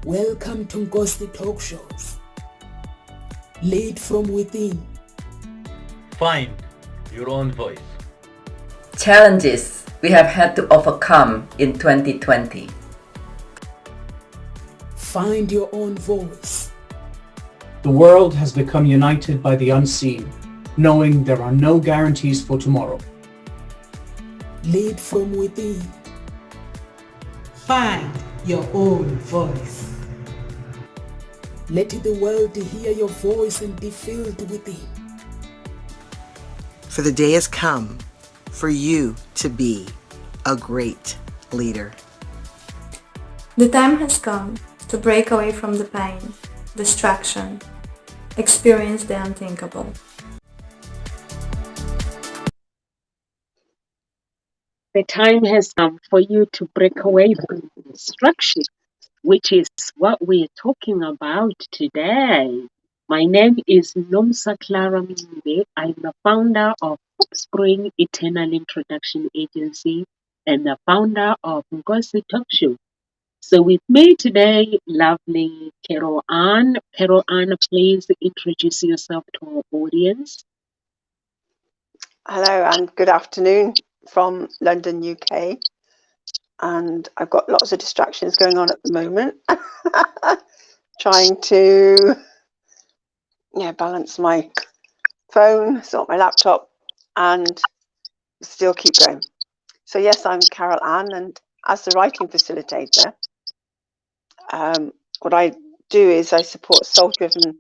Welcome to Nkosi Talk Shows. Lead from within. Find your own voice. Challenges we have had to overcome in 2020. Find your own voice. The world has become united by the unseen, knowing there are no guarantees for tomorrow. Lead from within. Find your own voice. Let the world hear your voice and be filled within. For the day has come for you to be a great leader. The time has come to break away from the pain, distraction, experience the unthinkable. The time has come for you to break away from distraction, which is what we're talking about today. My name is Nomsa Clara Minde. I'm the founder of Spring Eternal Introduction Agency and the founder of Nkosi Talk Show. So with me today, lovely Carol Ann. Carol Ann, please introduce yourself to our audience. Hello and good afternoon from London, UK. And I've got lots of distractions going on at the moment. Trying to balance my phone, sort my laptop, and still keep going. So yes, I'm Carol Ann, and as the writing facilitator, what I do is I support soul-driven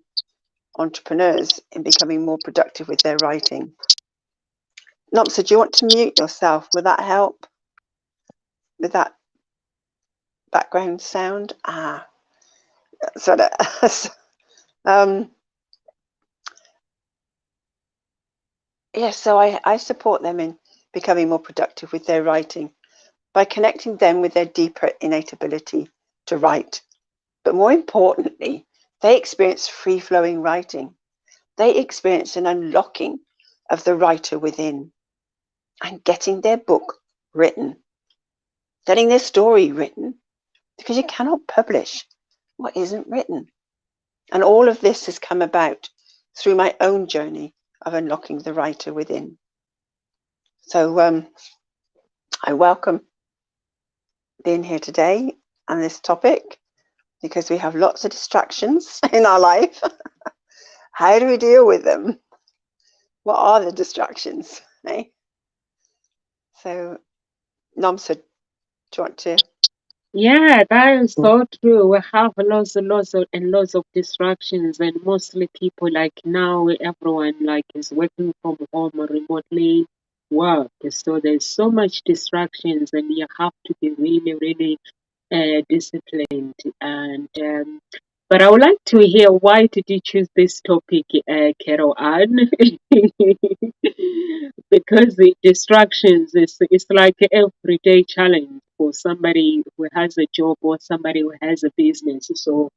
entrepreneurs in becoming more productive with their writing. Nomsa, do you want to mute yourself? Will that help with that background sound? So that so I support them in becoming more productive with their writing by connecting them with their deeper innate ability to write. But more importantly, they experience free-flowing writing. They experience an unlocking of the writer within and getting their book written, getting their story written, because you cannot publish what isn't written. And all of this has come about through my own journey of unlocking the writer within. So I welcome being here today on this topic, because we have lots of distractions in our life. How do we deal with them? What are the distractions? Eh? So, Nomsa, do you want to? Yeah, that is so true. We have lots of distractions, and mostly people like now everyone like is working from home or remotely work. So there's so much distractions, and you have to be really disciplined. And but I would like to hear, why did you choose this topic, Carol Ann? Because the distractions is like an everyday challenge for somebody who has a job or somebody who has a business. So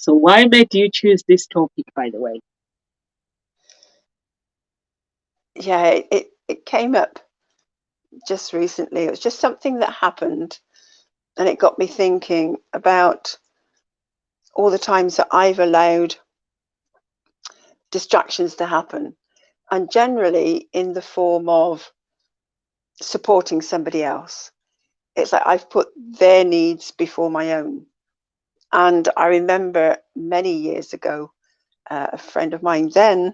why did you choose this topic, by the way? Yeah, it came up just recently. It was just something that happened, and it got me thinking about all the times that I've allowed distractions to happen, and generally in the form of supporting somebody else. It's like I've put their needs before my own. And I remember many years ago, a friend of mine then,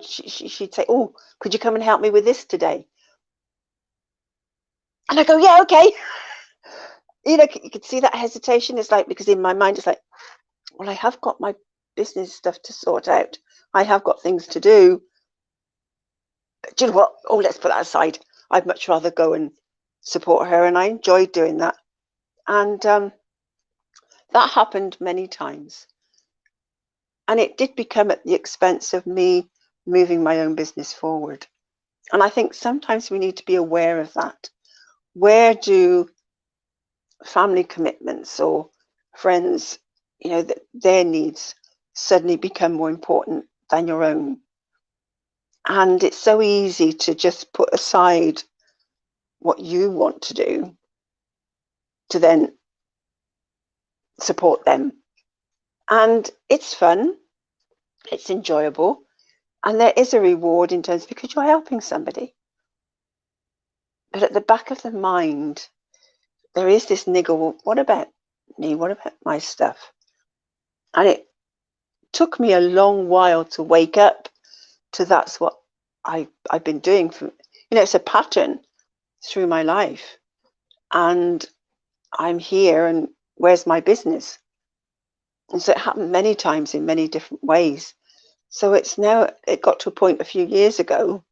she'd say, "Oh, could you come and help me with this today?" And I go, "Yeah, okay." You could see that hesitation. It's like, because in my mind, it's like, well, I have got my business stuff to sort out. I have got things to do. But do you know what? Oh, let's put that aside. I'd much rather go and support her. And I enjoyed doing that. And that happened many times. And it did become at the expense of me moving my own business forward. And I think sometimes we need to be aware of that. Where do family commitments or friends, their needs suddenly become more important than your own? And it's so easy to just put aside what you want to do to then support them. And it's fun, it's enjoyable, and there is a reward in terms because you're helping somebody. But at the back of the mind, there is this niggle, well, what about me? What about my stuff? And it took me a long while to wake up to that's what I've been doing for, it's a pattern through my life. And I'm here, and where's my business? And so it happened many times in many different ways. So it got to a point a few years ago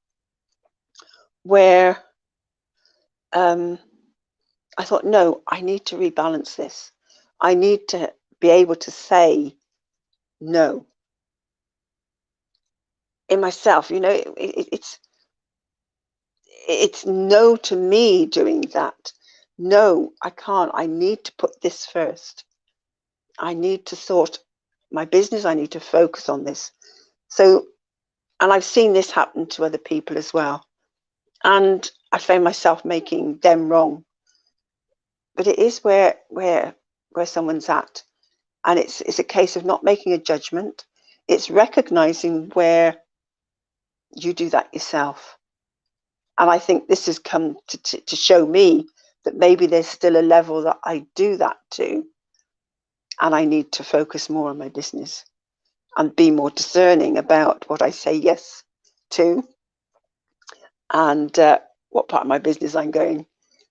where I thought, no, I need to rebalance this. I need to be able to say no in myself. It's no to me doing that. No, I can't. I need to put this first. I need to sort my business. I need to focus on this. So, and I've seen this happen to other people as well. And I found myself making them wrong. But it is where someone's at. And it's a case of not making a judgment. It's recognizing where you do that yourself. And I think this has come to show me that maybe there's still a level that I do that to. And I need to focus more on my business and be more discerning about what I say yes to and what part of my business I'm going,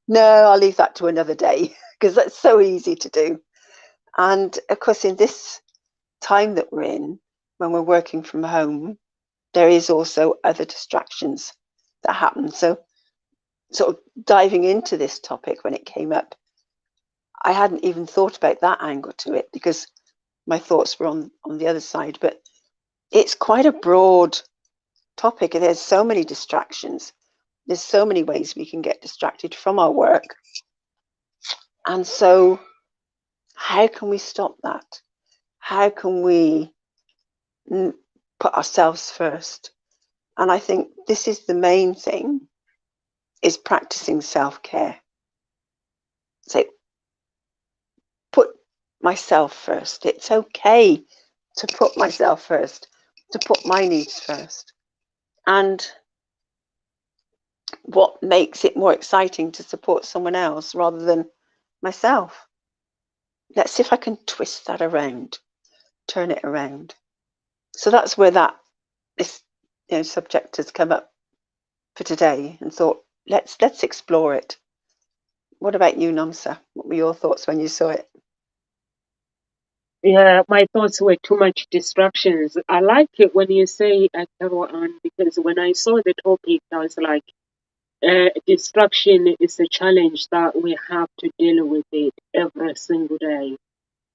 no, I'll leave that to another day, because that's so easy to do. And of course, in this time that we're in, when we're working from home, there is also other distractions that happen. So sort of diving into this topic when it came up, I hadn't even thought about that angle to it because my thoughts were on the other side. But it's quite a broad topic, and there's so many distractions. There's so many ways we can get distracted from our work. And so how can we stop that? How can we put ourselves first? And I think this is the main thing, is practicing self-care. So put myself first. It's okay to put myself first, to put my needs first. And what makes it more exciting to support someone else rather than myself? Let's see if I can twist that around, turn it around. So that's where this subject has come up for today, and thought, let's explore it. What about you, Namsa? What were your thoughts when you saw it? Yeah, my thoughts were too much distractions. I like it when you say Carol Ann, because when I saw the topic, I was like, distraction is a challenge that we have to deal with it every single day.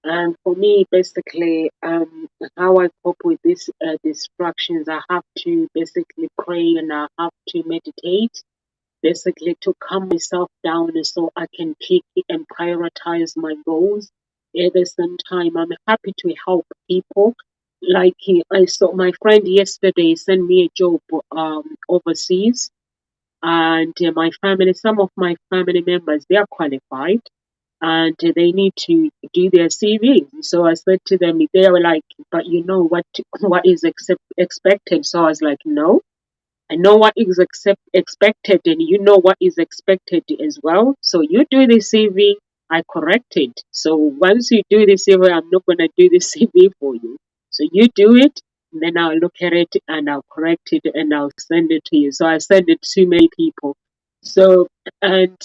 And for me, basically, how I cope with these distractions, I have to basically pray and I have to meditate, basically to calm myself down so I can pick and prioritize my goals. At the same time, I'm happy to help people. Like I saw my friend yesterday send me a job overseas, and some of my family members, they are qualified and they need to do their CV. So I said to them, they were like, but you know what is expected? So I was like, no, I know what is expected, and you know what is expected as well. So you do the CV, I correct it. So once you do the CV, I'm not going to do the CV for you. So you do it, and then I'll look at it and I'll correct it and I'll send it to you. So I send it to many people. So, and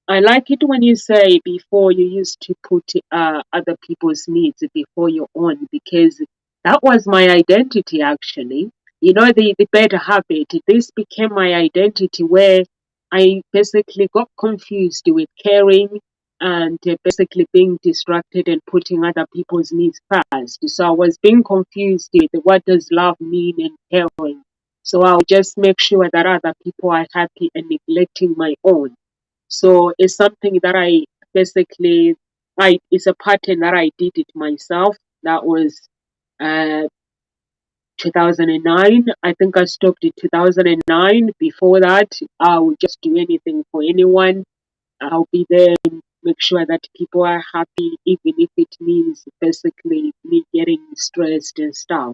I like it when you say before you used to put other people's needs before your own, because that was my identity actually. The bad habit, this became my identity, where I basically got confused with caring and basically being distracted and putting other people's needs first. So I was being confused with what does love mean and caring. So I'll just make sure that other people are happy and neglecting my own. So it's something that it's a pattern that I did it myself. That was uh, 2009. I think I stopped in 2009. Before that, I would just do anything for anyone. I'll be there make sure that people are happy, even if it means basically me getting stressed and stuff.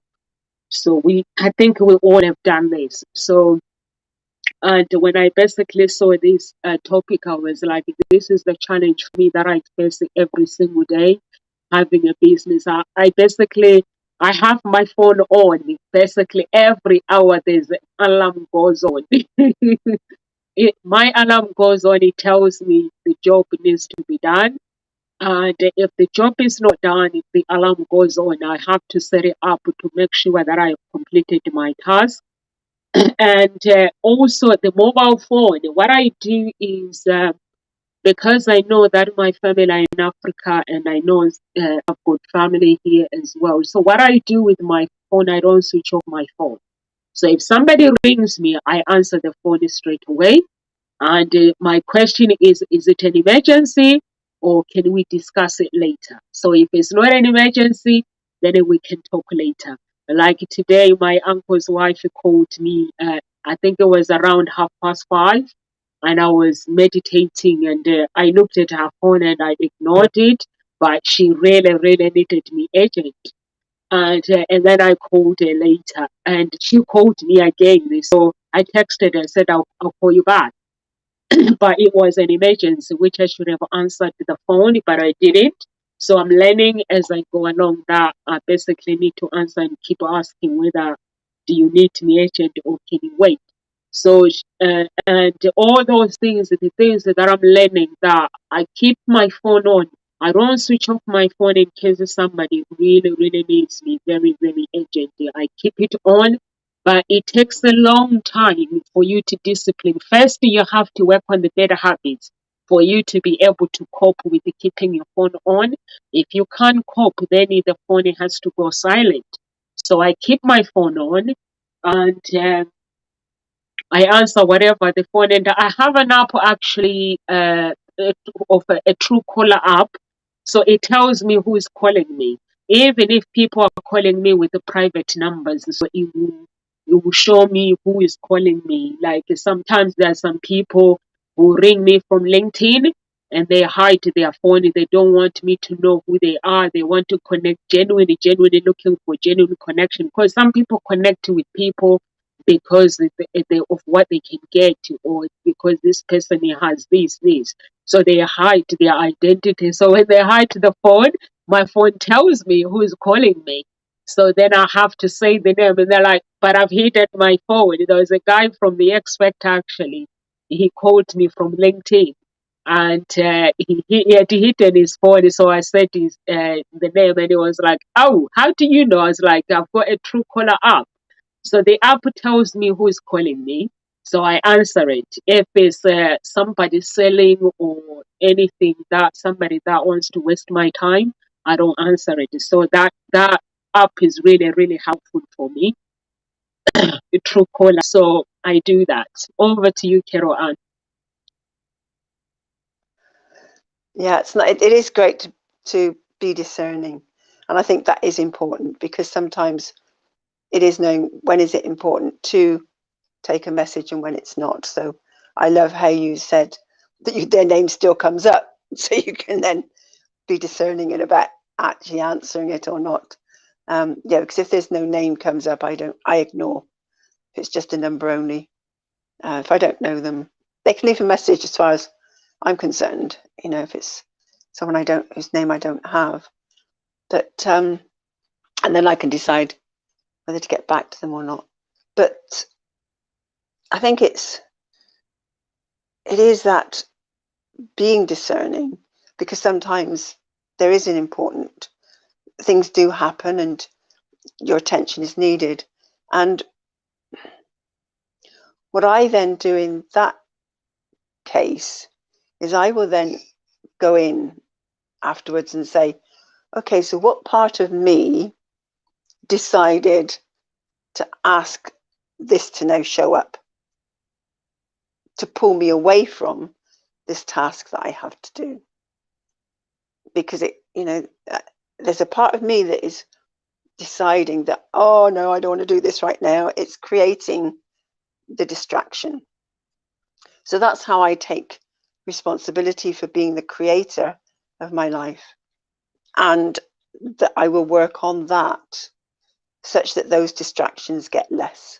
So I think we all have done this. So, and when I basically saw this topic, I was like, this is the challenge for me that I face every single day, having a business. I basically, I have my phone on. Basically, every hour there's an alarm goes on. My alarm goes on, it tells me the job needs to be done. And if the job is not done, if the alarm goes on, I have to set it up to make sure that I have completed my task. And also the mobile phone, what I do is because I know that my family are in Africa and I know I've got family here as well. So what I do with my phone, I don't switch off my phone. So if somebody rings me, I answer the phone straight away. And my question is it an emergency or can we discuss it later? So if it's not an emergency, then we can talk later. Like today, my uncle's wife called me, I think it was around 5:30, and I was meditating and I looked at her phone and I ignored it, but she really, really needed me urgent. And then I called her later and she called me again. So I texted her and said, I'll call you back. But it was an emergency, which I should have answered the phone, but I didn't. So I'm learning as I go along that I basically need to answer and keep asking whether do you need me urgent or can you wait. So and all those things, the things that I'm learning, that I keep my phone on. I don't switch off my phone in case somebody really, really needs me very, very urgently. I keep it on, but it takes a long time for you to discipline. First, you have to work on the better habits for you to be able to cope with keeping your phone on. If you can't cope, then the phone has to go silent. So I keep my phone on, and I answer whatever the phone. And I have an app actually of a true caller app. So it tells me who is calling me. Even if people are calling me with the private numbers, so it will show me who is calling me. Like sometimes there are some people who ring me from LinkedIn and they hide their phone. They don't want me to know who they are. They want to connect genuinely looking for genuine connection. Because some people connect with people because of what they can get, or because this person has this. So they hide their identity. So when they hide the phone, my phone tells me who is calling me. So then I have to say the name, and they're like, but I've hidden my phone. There was a guy from the X Factor actually. He called me from LinkedIn, and he had hidden his phone. So I said the name, and he was like, "Oh, how do you know?" I was like, "I've got a true caller app." So the app tells me who is calling me. So I answer it. If it's somebody selling or anything, that somebody that wants to waste my time, I don't answer it. So that app is really, really helpful for me. The true caller. So I do that. Over to you, Carol Ann. Yeah, it is great to be discerning. And I think that is important, because sometimes it is knowing when is it important to take a message and when it's not. So I love how you said that their name still comes up, so you can then be discerning in about actually answering it or not. Yeah, because if there's no name comes up, I ignore. If it's just a number only, if I don't know them, they can leave a message as far as I'm concerned. If it's someone whose name I don't have, but and then I can decide whether to get back to them or not. But I think it is that being discerning, because sometimes there is an important things do happen and your attention is needed. And what I then do in that case is I will then go in afterwards and say, okay, so what part of me decided to ask this to now show up, to pull me away from this task that I have to do? Because there's a part of me that is deciding that, oh no, I don't want to do this right now. It's creating the distraction. So that's how I take responsibility for being the creator of my life, and that I will work on that such that those distractions get less.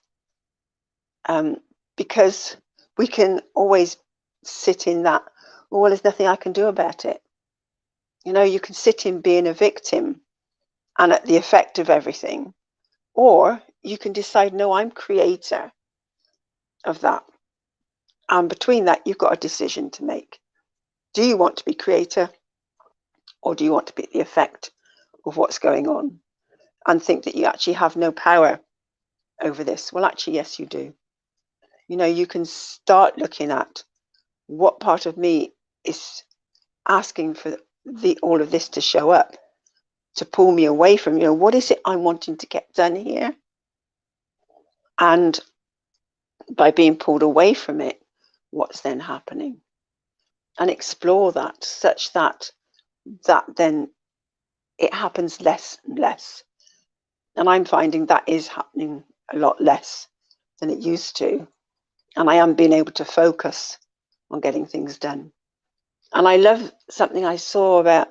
Because we can always sit in that, well, there's nothing I can do about it. You know, you can sit in being a victim and at the effect of everything, or you can decide, no, I'm creator of that. And between that, you've got a decision to make. Do you want to be creator, or do you want to be the effect of what's going on and think that you actually have no power over this? Well, actually, yes, you do. You know, you can start looking at what part of me is asking for all of this to show up, to pull me away from, you know, what is it I'm wanting to get done here? And by being pulled away from it, what's then happening? And explore that such that then it happens less and less. And I'm finding that is happening a lot less than it used to. And I am being able to focus on getting things done. And I love something I saw about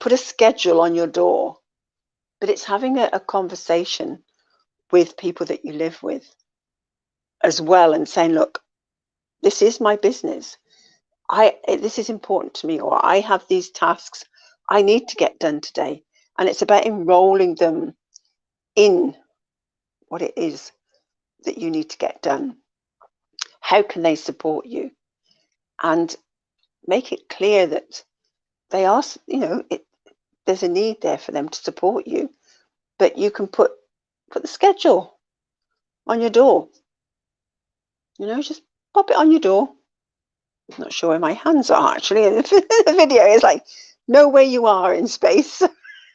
put a schedule on your door, but it's having a conversation with people that you live with as well, and saying, look, this is my business. This is important to me, or I have these tasks I need to get done today. And it's about enrolling them in what it is that you need to get done. How can they support you? And make it clear that they are, you know, there's a need there for them to support you. But you can put the schedule on your door. You know, just pop it on your door. I'm not sure where my hands are actually in the video. It's like, know where you are in space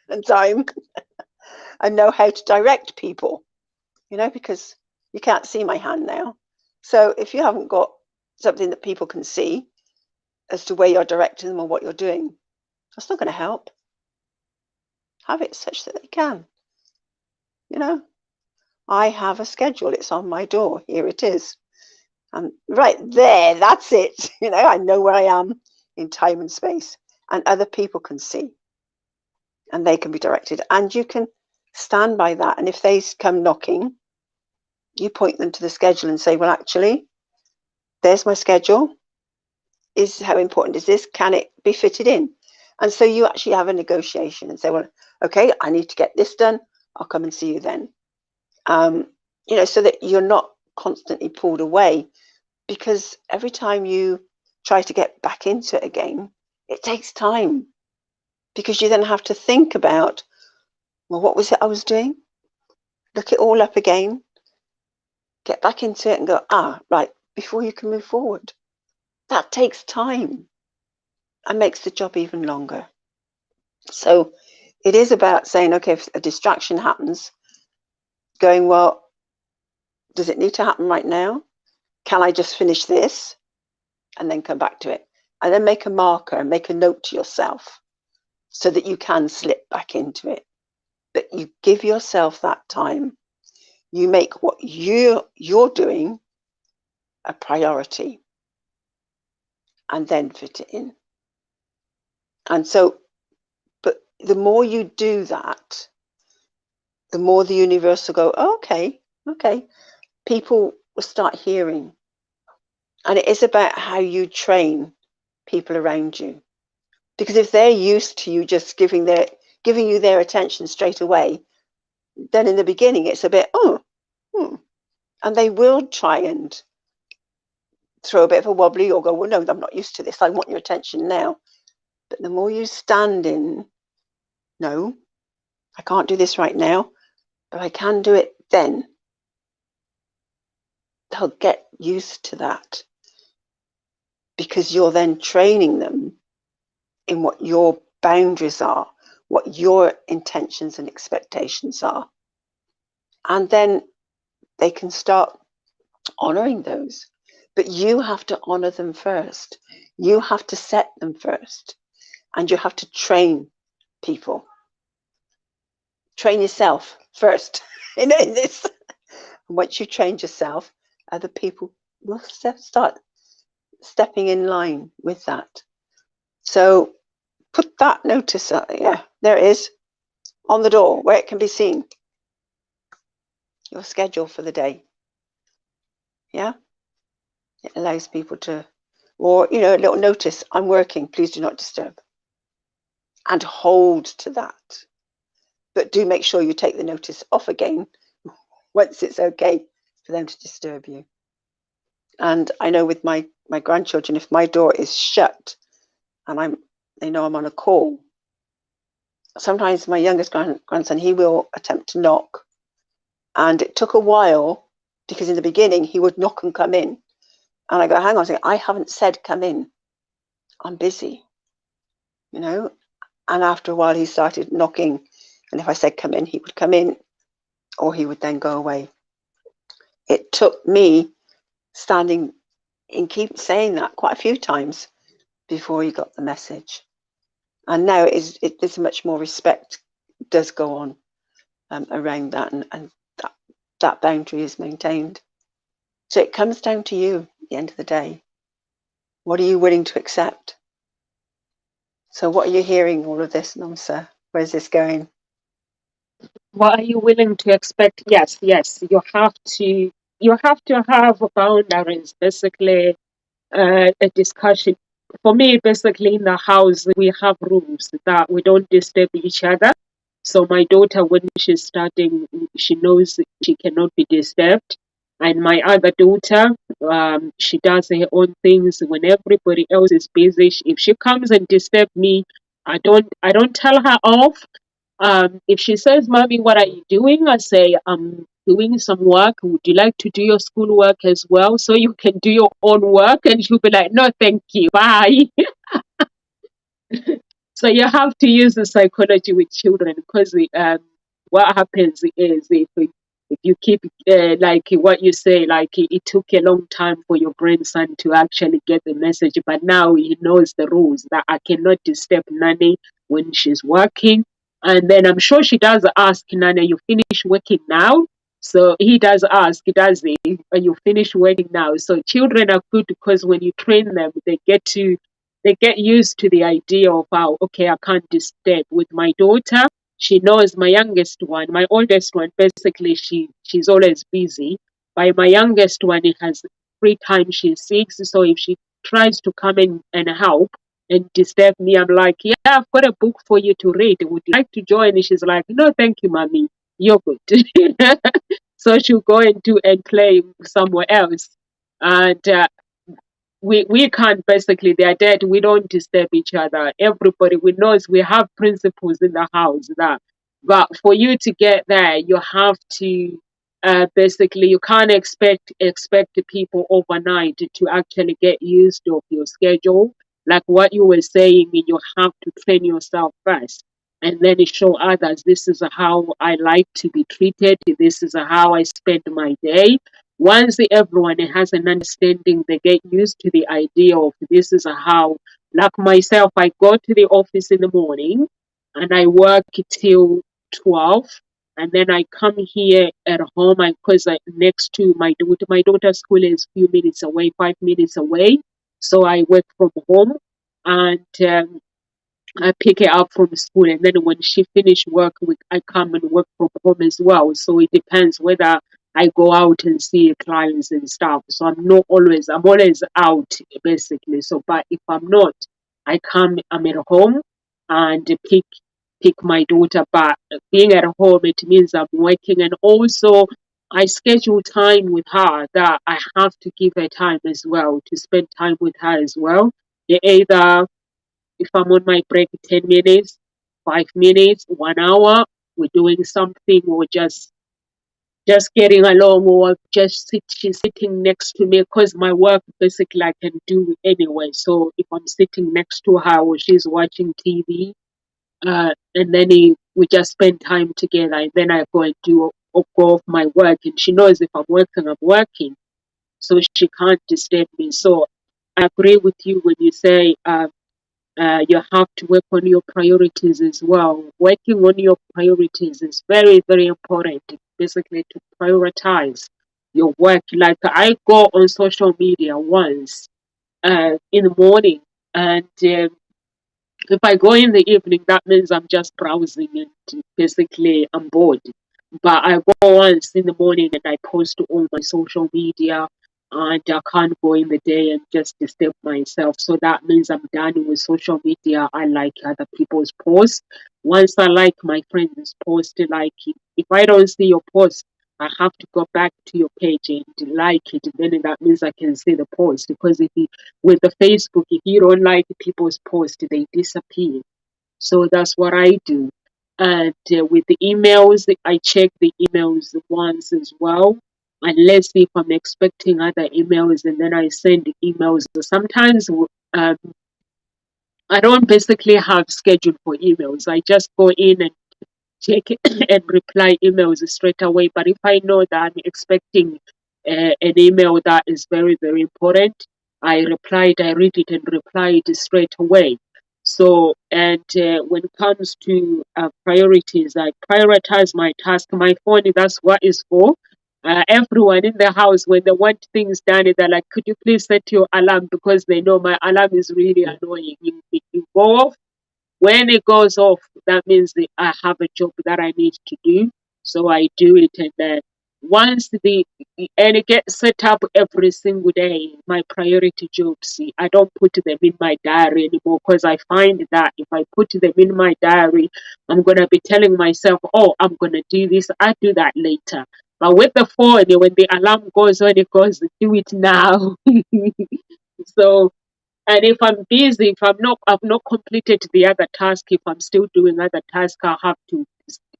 and time and know how to direct people, you know, because you can't see my hand now. So if you haven't got something that people can see as to where you're directing them or what you're doing, that's not going to help. Have it such that they can. You know, I have a schedule. It's on my door. Here it is. And right there, that's it. You know, I know where I am in time and space, and other people can see and they can be directed, and you can stand by that. And if they come knocking, you point them to the schedule and say, well, actually, there's my schedule. How important is this? Can it be fitted in? And so you actually have a negotiation and say, well, okay, I need to get this done. I'll come and see you then. You know, so that you're not constantly pulled away, because every time you try to get back into it again, it takes time, because you then have to think about, well, what was it I was doing? Look it all up again, get back into it and go, right, before you can move forward. That takes time and makes the job even longer. So it is about saying, okay, if a distraction happens, going, well, does it need to happen right now? Can I just finish this and then come back to it? And then make a marker and make a note to yourself so that you can slip back into it. But you give yourself that time. You make what you're doing a priority and then fit it in. And so, but the more you do that, the more the universe will go, okay. People will start hearing. And it is about how you train people around you. Because if they're used to you just giving you their attention straight away, then in the beginning it's a bit, and they will try and throw a bit of a wobbly or go, well, no, I'm not used to this. I want your attention now. But the more you stand in, no, I can't do this right now, but I can do it then. They'll get used to that, because you're then training them in what your boundaries are, what your intentions and expectations are. And then they can start honoring those. But you have to honor them first. You have to set them first. And you have to train people. Train yourself first in this. And once you train yourself, other people will start stepping in line with that. So put that notice, yeah, there it is, on the door where it can be seen. Your schedule for the day. Yeah, it allows people to, or a little notice, I'm working, please do not disturb, and hold to that. But do make sure you take the notice off again once it's okay for them to disturb you. And I know with my grandchildren, if my door is shut and they know I'm on a call, sometimes my youngest grandson, he will attempt to knock. And it took a while, because in the beginning he would knock and come in. And I go, hang on a second, I haven't said come in. I'm busy, And after a while he started knocking. And if I said come in, he would come in, or he would then go away. It took me standing and keep saying that quite a few times before he got the message. And now there's much more respect does go on around that, and that boundary is maintained. So it comes down to you at the end of the day. What are you willing to accept? So what are you hearing all of this, Nomsa? Where's this going? What are you willing to expect? Yes, you have to have boundaries, basically. A discussion. For me, basically, in the house, we have rules that we don't disturb each other. So my daughter, when she's studying, she knows she cannot be disturbed. And my other daughter, she does her own things when everybody else is busy. If she comes and disturb me, I don't tell her off. If she says, "Mommy, what are you doing?" I say, "I'm doing some work. Would you like to do your school work as well, so you can do your own work?" And she'll be like, "No, thank you. Bye." So you have to use the psychology with children, because what happens is, if you keep like what you say, like it took a long time for your grandson to actually get the message, but now he knows the rules that I cannot disturb Nanny when she's working. And then I'm sure she does ask, "Nanny, you finish working now?" So he does ask, does he? "Are you finished working now?" So children are good, because when you train them, they get used to the idea of how, okay, I can't disturb. With my daughter, she knows my youngest one, my oldest one, basically she's always busy. By my youngest one, it has free time, she's 6. So if she tries to come in and help and disturb me, I'm like, "Yeah, I've got a book for you to read. Would you like to join?" And she's like, "No, thank you, mommy. You're good." So she'll go and play somewhere else. And we can't, basically, they're dead, we don't disturb each other. Everybody, we knows we have principles in the house, that but for you to get there, you have to basically, you can't expect the people overnight to actually get used to your schedule. Like what you were saying, you have to train yourself first, and then show others, "This is how I like to be treated, this is how I spend my day." Once everyone has an understanding, they get used to the idea of, this is how, like myself, I go to the office in the morning and I work till 12, and then I come here at home, because next to my daughter's school is few minutes away, 5 minutes away. So I work from home, and I pick her up from school, and then when she finish work, I come and work from home as well. So it depends whether I go out and see clients and stuff. So I'm always out, basically. So, but if I'm not, I'm at home and pick my daughter. But being at home, it means I'm working, and also I schedule time with her, that I have to give her time as well, to spend time with her as well. Either if I'm on my break, 10 minutes, 5 minutes, 1 hour, we're doing something, or just getting along, or she's sitting next to me, because my work basically I can do anyway. So if I'm sitting next to her, or she's watching TV, and then we just spend time together, and then I go and go off my work, and she knows if I'm working, so she can't disturb me. So I agree with you when you say you have to work on your priorities as well. Working on your priorities is very, very important, basically, to prioritize your work. Like I go on social media once, in the morning, and if I go in the evening, that means I'm just browsing and basically I'm bored. But I go once in the morning and I post to all my social media, and I can't go in the day and just disturb myself. So that means I'm done with social media. I like other people's posts. Once I like my friend's post, like it. If I don't see your post, I have to go back to your page and like it. Then that means I can see the post, because with the Facebook, if you don't like people's posts, they disappear. So that's what I do. And with the emails, I check the emails once as well, unless if I'm expecting other emails, and then I send emails. Sometimes I don't basically have schedule for emails. I just go in and check it and reply emails straight away. But if I know that I'm expecting an email that is very, very important, I read it and reply it straight away. So, and when it comes to priorities, I prioritize my task. My phone, that's what it's for. Everyone in the house, when they want things done, they're like, could you please set your alarm? Because they know my alarm is really annoying. You go off, when it goes off, that means that I have a job that I need to do. So I do it, and then once and it gets set up every single day, my priority jobs, I don't put them in my diary anymore, because I find that if I put them in my diary, I'm gonna be telling myself, oh, I'm gonna do this, I'll do that later. But with the phone, when the alarm goes on, it goes, do it now. So, and if I'm busy, if I've not completed the other task, if I'm still doing other tasks, I have to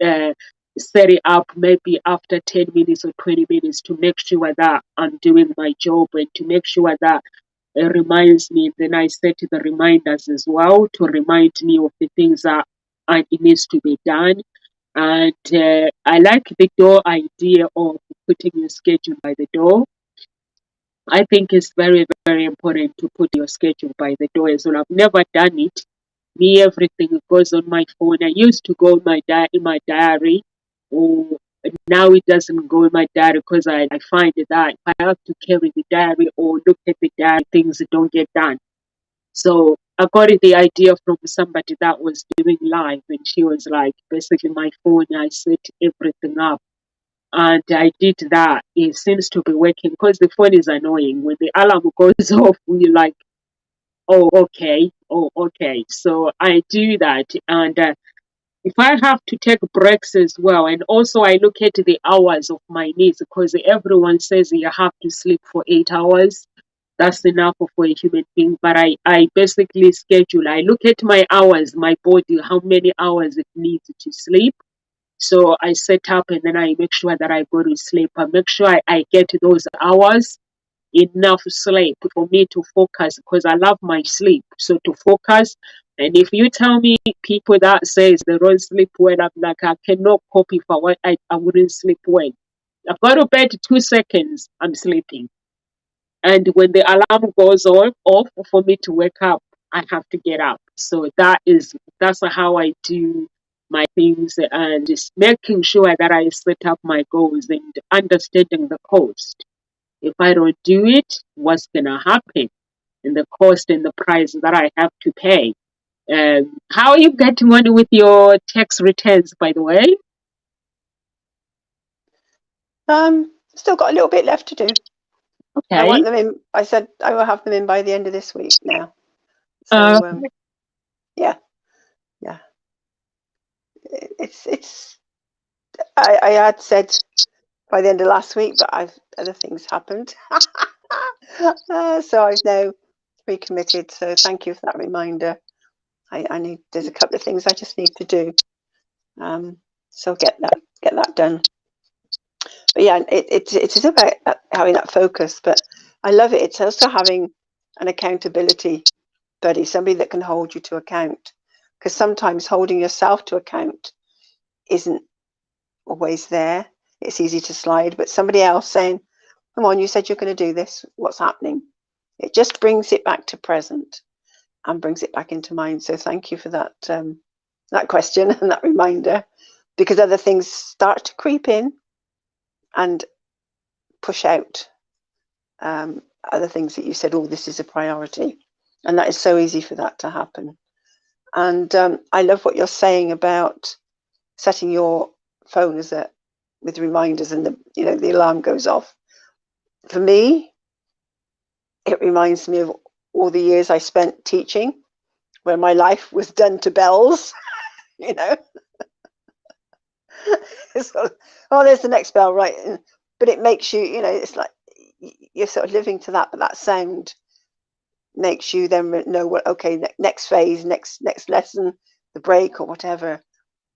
uh, set it up maybe after 10 minutes or 20 minutes to make sure that I'm doing my job, and to make sure that it reminds me. Then I set the reminders as well to remind me of the things that it needs to be done. And I like the door idea of putting your schedule by the door. I think it's very, very important to put your schedule by the door as well. I've never done it. Me, everything goes on my phone. I used to go in my diary, or now it doesn't go in my diary, because I find that if I have to carry the diary or look at the diary, things don't get done. So I got the idea from somebody that was doing live, and she was like, basically my phone, I set everything up, and I did that. It seems to be working, because the phone is annoying. When the alarm goes off, we like, oh, okay, oh, okay. So I do that. And if I have to take breaks as well, and also I look at the hours of my needs, because everyone says you have to sleep for 8 hours. That's enough for a human being. But I basically schedule. I look at my hours, my body, how many hours it needs to sleep. So I set up, and then I make sure that I go to sleep. I make sure I get those hours, enough sleep for me to focus, because I love my sleep. So to focus, and if you tell me people that says they don't sleep well, I'm like, I cannot cope. If I wouldn't sleep well. I've got to bed 2 seconds, I'm sleeping. And when the alarm goes off for me to wake up, I have to get up. So that's how I do my things, and just making sure that I set up my goals and understanding the cost. If I don't do it, what's gonna happen? And the cost and the price that I have to pay. How are you getting on with your tax returns, by the way? Still got a little bit left to do. Okay. I want them in. I said I will have them in by the end of this week now. So yeah. It's. I had said by the end of last week, but other things happened. So I've now recommitted. So thank you for that reminder. There's a couple of things I just need to do. So get that done. But yeah, it's about having that focus. But I love it. It's also having an accountability buddy, somebody that can hold you to account. Because sometimes holding yourself to account isn't always there. It's easy to slide, but somebody else saying, come on, you said you're going to do this, what's happening? It just brings it back to present and brings it back into mind. So thank you for that that question and that reminder, because other things start to creep in and push out other things that you said, oh, this is a priority. And that is so easy for that to happen. And I love what you're saying about setting your phone with reminders, and the alarm goes off. For me, it reminds me of all the years I spent teaching, where my life was done to bells, So, oh, there's the next bell, right? But it makes you, it's like you're sort of living to that, but that sound makes you then know what, okay, next phase, next lesson, the break or whatever.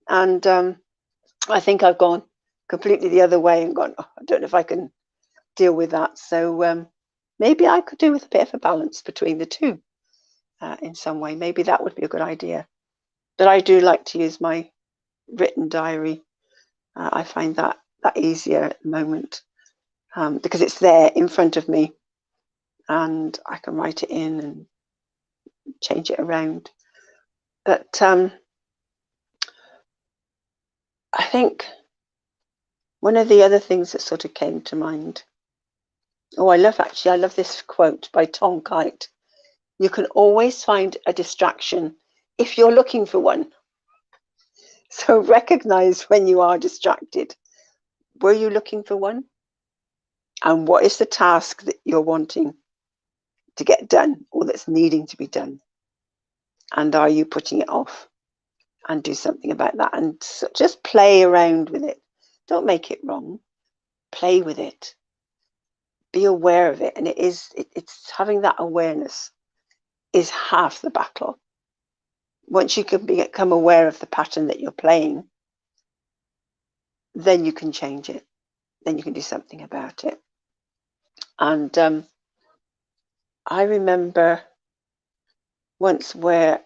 And I think I've gone completely the other way and gone, oh, I don't know if I can deal with that. So maybe I could do with a bit of a balance between the two in some way. Maybe that would be a good idea. But I do like to use my written diary. I find that easier at the moment because it's there in front of me and I can write it in and change it around. But I think one of the other things that sort of came to mind, I love this quote by Tom Kite. You can always find a distraction if you're looking for one. So recognize when you are distracted. Were you looking for one? And what is the task that you're wanting to get done or that's needing to be done? And are you putting it off? And do something about that. And so just play around with it. Don't make it wrong. Play with it. Be aware of it. And it's having that awareness is half the battle. Once you can become aware of the pattern that you're playing, then you can change it. Then you can do something about it. And I remember once where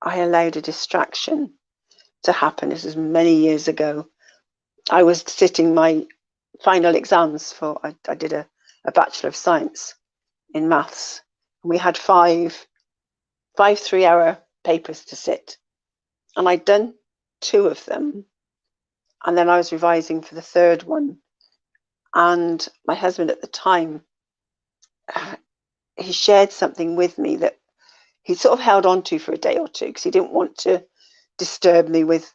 I allowed a distraction to happen. This was many years ago. I was sitting my final exams for, I did a Bachelor of Science in maths. And we had five 3-hour papers to sit. And I'd done 2 of them. And then I was revising for the 3rd one. And my husband at the time, he shared something with me that he sort of held on to for a day or two because he didn't want to disturb me with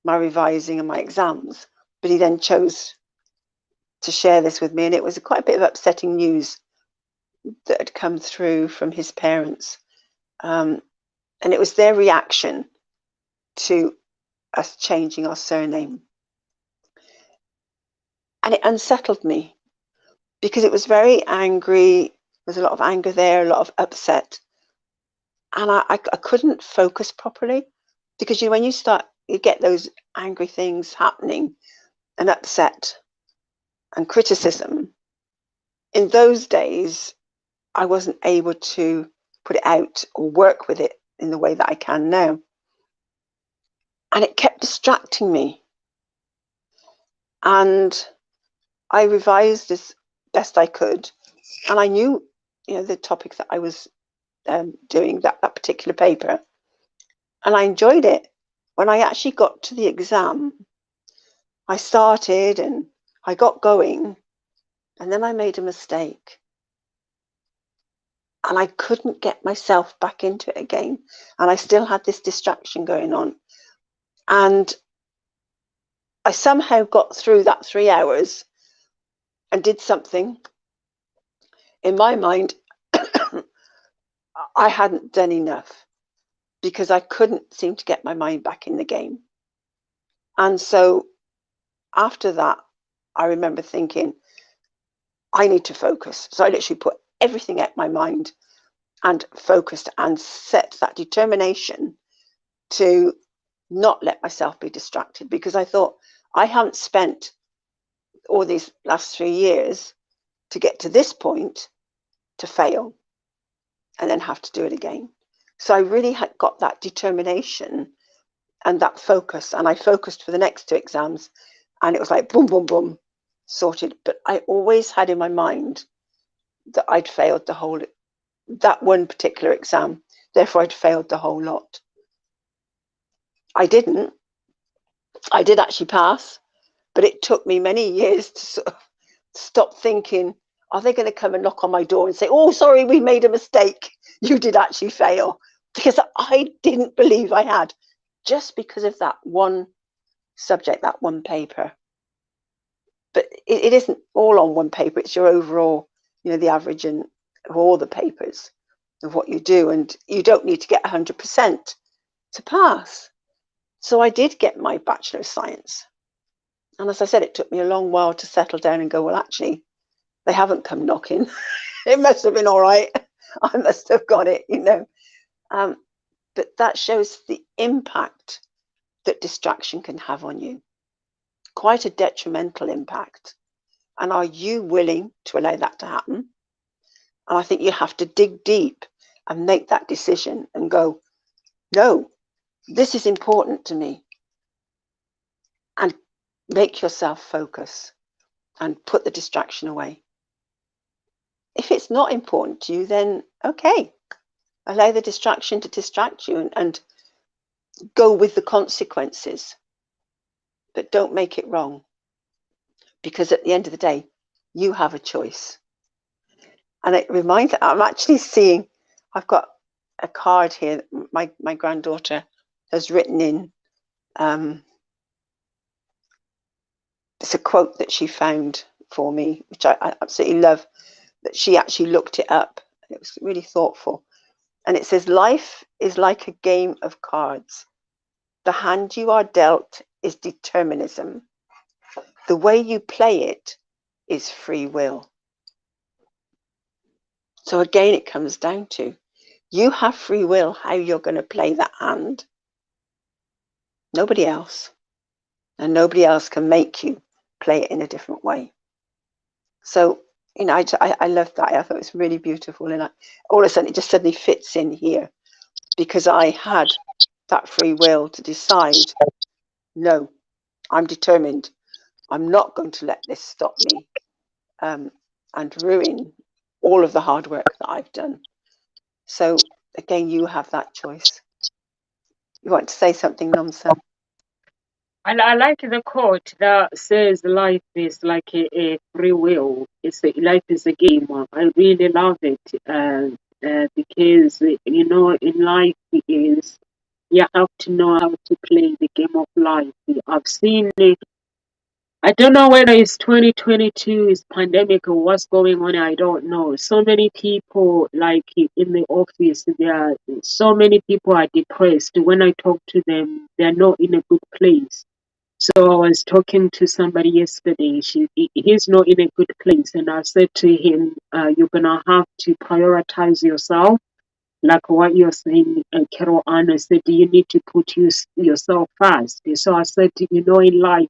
my revising and my exams. But he then chose to share this with me. And it was quite a bit of upsetting news that had come through from his parents. And it was their reaction to us changing our surname. And it unsettled me because it was very angry. There's a lot of anger there, a lot of upset. And I couldn't focus properly because when you get those angry things happening and upset and criticism, in those days, I wasn't able to put it out or work with it in the way that I can now. And it kept distracting me. And I revised as best I could. And I knew, the topic that I was doing, that particular paper. And I enjoyed it. When I actually got to the exam, I started and I got going. And then I made a mistake. And I couldn't get myself back into it again. And I still had this distraction going on. And I somehow got through that 3 hours and did something. In my mind, I hadn't done enough because I couldn't seem to get my mind back in the game. And so after that, I remember thinking, I need to focus. So I literally put everything at my mind and focused and set that determination to not let myself be distracted, because I thought I haven't spent all these last 3 years to get to this point to fail and then have to do it again. So I really had got that determination and that focus, and I focused for the next 2 exams, and it was like boom, boom, boom, sorted. But I always had in my mind that I'd failed that one particular exam, therefore I'd failed the whole lot. I didn't. I did actually pass, but it took me many years to sort of stop thinking Are they going to come and knock on my door and say, oh, sorry, we made a mistake. You did actually fail? Because I didn't believe I had, just because of that one subject, that one paper. But it isn't all on one paper. It's your overall, the average of all the papers of what you do. And you don't need to get 100% to pass. So I did get my Bachelor of Science. And as I said, it took me a long while to settle down and go, well, actually, they haven't come knocking. It must have been all right. I must have got it, But that shows the impact that distraction can have on you. Quite a detrimental impact. And are you willing to allow that to happen? And I think you have to dig deep and make that decision and go, no, this is important to me. And make yourself focus and put the distraction away. If it's not important to you, then okay, allow the distraction to distract you and go with the consequences. But don't make it wrong. Because at the end of the day, you have a choice. And it reminds me, I'm actually seeing, I've got a card here that my granddaughter has written in. It's a quote that she found for me, which I absolutely love, that she actually looked it up. It was really thoughtful. And it says, life is like a game of cards. The hand you are dealt is determinism. The way you play it is free will. So again, it comes down to, you have free will how you're going to play that hand. Nobody else. And nobody else can make you play it in a different way. So, I loved that. I thought it was really beautiful. And all of a sudden, it just suddenly fits in here because I had that free will to decide, no, I'm determined. I'm not going to let this stop me and ruin all of the hard work that I've done. So again, you have that choice. You want to say something, Nomsa? I like the quote that says life is like a free will. Life is a game. I really love it because, in life is, you have to know how to play the game of life. I've seen it. I don't know whether it's 2022, is pandemic, or what's going on. I don't know. So many people, like in the office, so many people are depressed. When I talk to them, they're not in a good place. So I was talking to somebody yesterday. He's not in a good place, and I said to him, "You're gonna have to prioritize yourself, like what you're saying." And Carol Anna said, "You need to put yourself first." So I said, in life,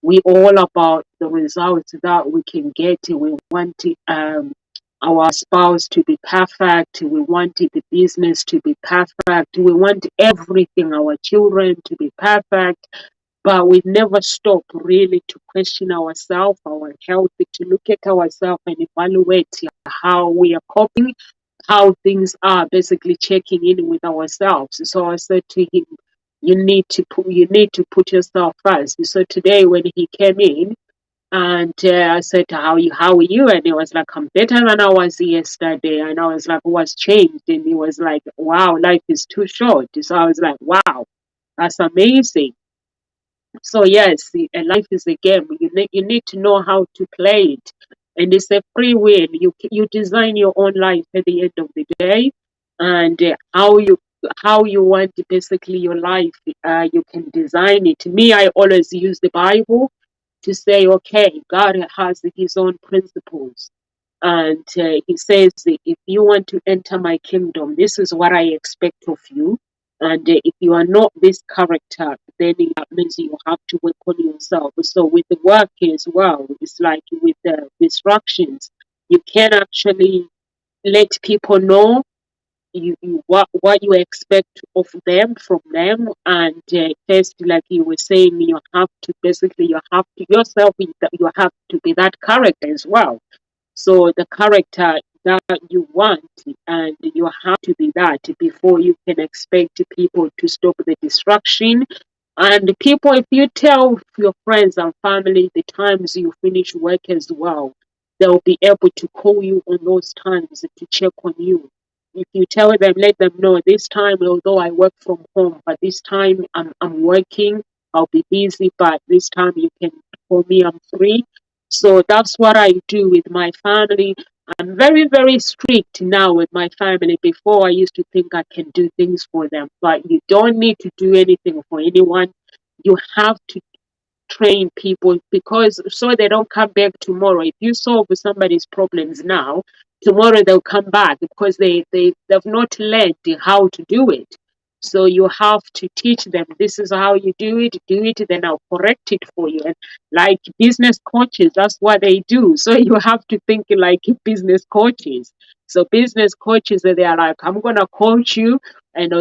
we all about the results that we can get. We want our spouse to be perfect. We want the business to be perfect. We want everything, our children to be perfect. But we never stop really to question ourselves, our health, to look at ourselves and evaluate how we are coping, how things are, basically checking in with ourselves. So I said to him, you need to put yourself first. So today when he came in, and I said, how are you? And he was like, I'm better than I was yesterday. And I was like, what's changed? And he was like, wow, life is too short. So I was like, wow, that's amazing. So yes, life is a game. You need to know how to play it, and it's a free will. You design your own life at the end of the day, and how you want basically your life. You can design it. Me, I always use the Bible to say, okay, God has His own principles. And he says, if you want to enter my kingdom, this is what I expect of you. And if you are not this character, then it means you have to work on yourself. So with the work as well, it's like with the instructions, you can actually let people know what you expect of them from them. And first, like you were saying, you have to yourself, you have to be that character as well. So the character that you want, and you have to be that before you can expect people to stop the distraction. And people, if you tell your friends and family the times you finish work as well, they'll be able to call you on those times to check on you. If you tell them, let them know this time, although I work from home, but this time I'm working, I'll be busy, but this time you can call me, I'm free. So that's what I do with my family. I'm very, very strict now with my family. Before I used to think I can do things for them, but you don't need to do anything for anyone. You have to train people because so they don't come back tomorrow. If you solve somebody's problems now, tomorrow they'll come back because they've not learned how to do it. So you have to teach them, this is how you do it, then I'll correct it for you. And like business coaches, that's what they do. So you have to think like business coaches. So business coaches, they are like, I'm gonna coach you, and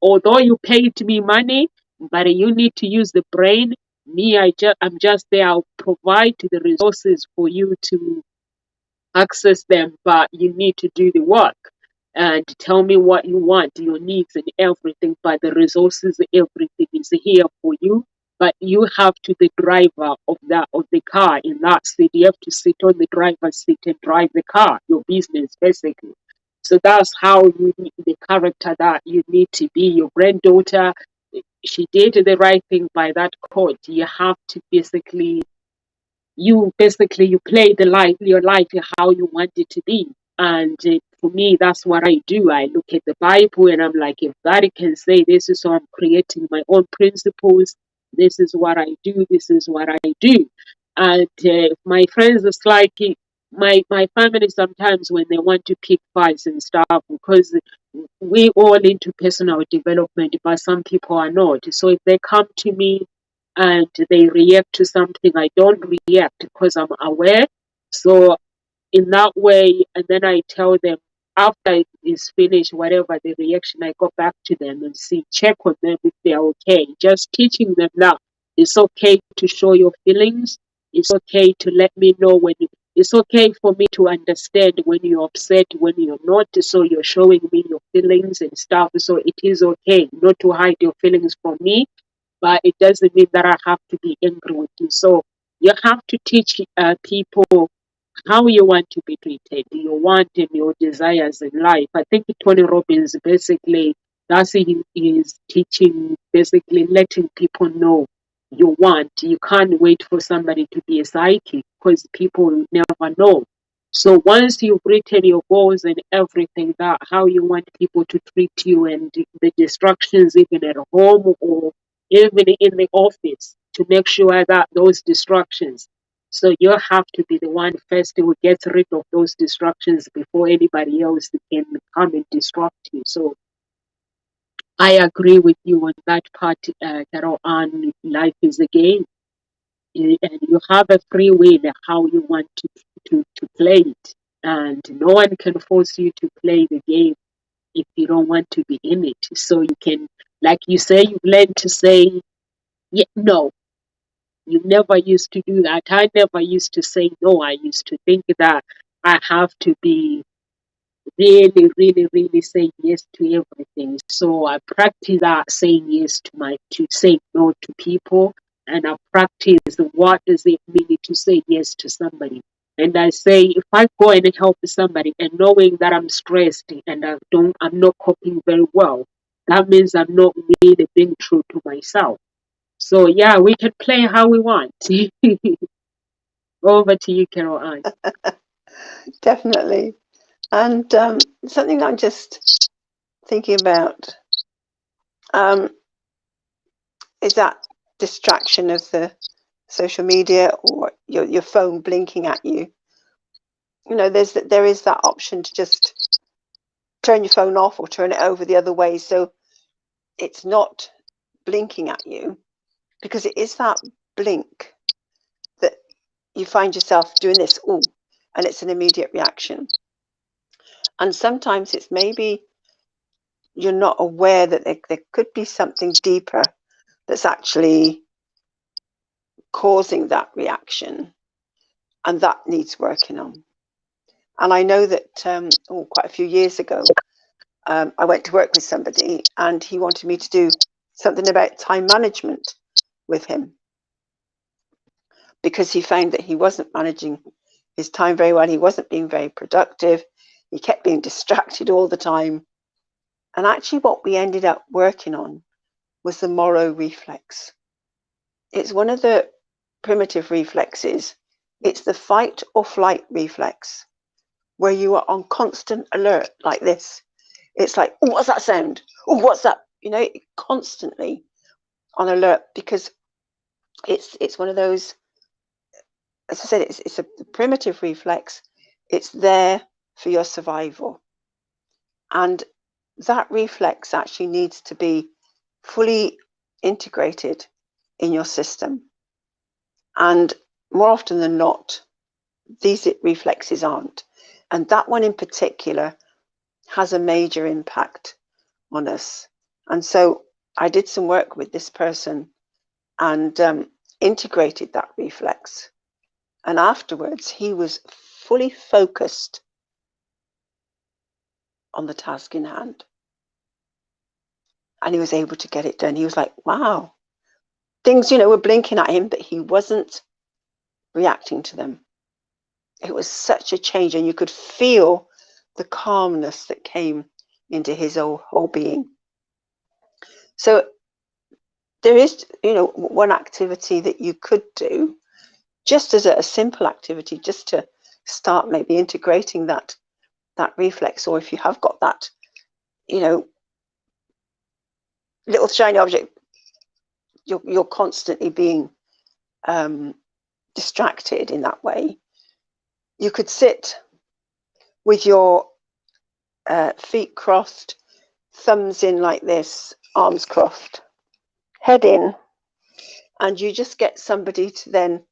although you paid me money, but you need to use the brain. I'm just there. I'll provide the resources for you to access them, but you need to do the work and tell me what you want, your needs and everything. But the resources, everything is here for you. But you have to the driver of the car in that seat. You have to sit on the driver's seat and drive the car, your business basically. So that's how you need the character that you need to be. Your granddaughter, she did the right thing by that coach. You have to you play your life how you want it to be. And for me, that's what I do. I look at the Bible and I'm like, if God can say this is how I'm creating my own principles, this is what I do, this is what I do. And my friends, it's like my family sometimes when they want to pick fights and stuff, because we all into personal development, but some people are not. So if they come to me and they react to something, I don't react because I'm aware. So in that way, and then I tell them after it's finished, whatever the reaction, I go back to them and check on them if they're okay. Just teaching them now it's okay to show your feelings. It's okay to let me know it's okay for me to understand when you're upset, when you're not. So you're showing me your feelings and stuff. So it is okay not to hide your feelings from me, but it doesn't mean that I have to be angry with you. So you have to teach people how you want to be treated, your want and your desires in life. I think Tony Robbins basically that's he is teaching, basically letting people know you want. You can't wait for somebody to be a psychic because people never know. So once you've written your goals and everything, that how you want people to treat you and the distractions even at home or even in the office, to make sure that those distractions, so you have to be the one first who gets rid of those distractions before anybody else can come and distract you. So I agree with you on that part, Carol Ann. Life is a game, and you have a free will how you want to play it. And no one can force you to play the game if you don't want to be in it. So you can, like you say, you've learned to say, yeah, no. You never used to do that. I never used to say no. I used to think that I have to be really, really, really saying yes to everything. So I practice that saying yes to say no to people, and I practice what does it mean to say yes to somebody. And I say if I go and help somebody and knowing that I'm stressed and I'm not coping very well, that means I'm not really being true to myself. So yeah, we can play how we want. Over to you, Carol Ann. Definitely. And something that I'm just thinking about is that distraction of the social media or your phone blinking at you. You know, there is that option to just turn your phone off or turn it over the other way so it's not blinking at you, because it is that blink that you find yourself doing this, ooh, and it's an immediate reaction. And sometimes it's maybe you're not aware that there could be something deeper that's actually causing that reaction, and that needs working on. And I know that quite a few years ago, I went to work with somebody and he wanted me to do something about time management with him, because he found that he wasn't managing his time very well. He wasn't being very productive. He kept being distracted all the time. And actually what we ended up working on was the Themorrow reflex. It's one of the primitive reflexes. It's the fight or flight reflex, where you are on constant alert like this. It's like, oh, what's that sound? Oh, what's that? You know, constantly on alert, because it's one of those, as I said, it's a primitive reflex. It's there for your survival. And that reflex actually needs to be fully integrated in your system. And more often than not, these reflexes aren't. And that one in particular has a major impact on us. And so I did some work with this person and integrated that reflex. And afterwards, he was fully focused on the task in hand. And he was able to get it done. He was like, wow. Things, were blinking at him, but he wasn't reacting to them. It was such a change, and you could feel the calmness that came into his whole being. So there is, one activity that you could do, just as a simple activity, just to start maybe integrating that reflex. Or if you have got that, little shiny object, you're constantly being distracted in that way. You could sit with your feet crossed, thumbs in like this, arms crossed, head in, and you just get somebody to then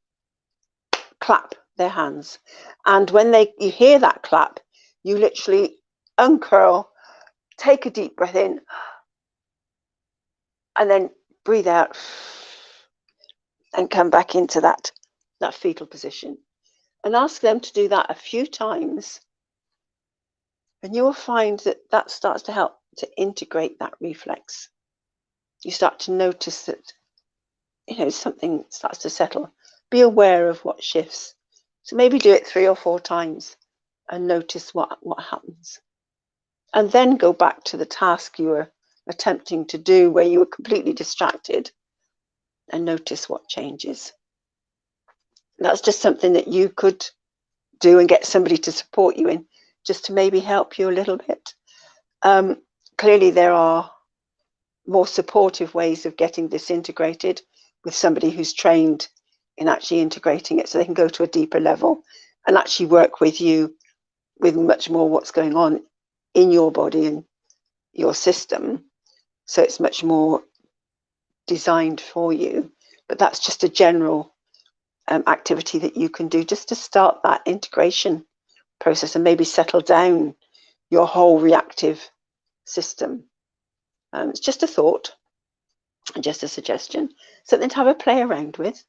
clap their hands. And when you hear that clap, you literally uncurl, take a deep breath in, and then breathe out and come back into that fetal position. And ask them to do that a few times, and you will find that starts to help to integrate that reflex. You start to notice that, something starts to settle. Be aware of what shifts. So maybe do it 3 or 4 times and notice what happens. And then go back to the task you were attempting to do where you were completely distracted and notice what changes. That's just something that you could do and get somebody to support you in, just to maybe help you a little bit. Clearly there are more supportive ways of getting this integrated with somebody who's trained in actually integrating it, so they can go to a deeper level and actually work with you with much more what's going on in your body and your system. So it's much more designed for you. But that's just a general activity that you can do just to start that integration process and maybe settle down your whole reactive system. It's just a thought and just a suggestion, something to have a play around with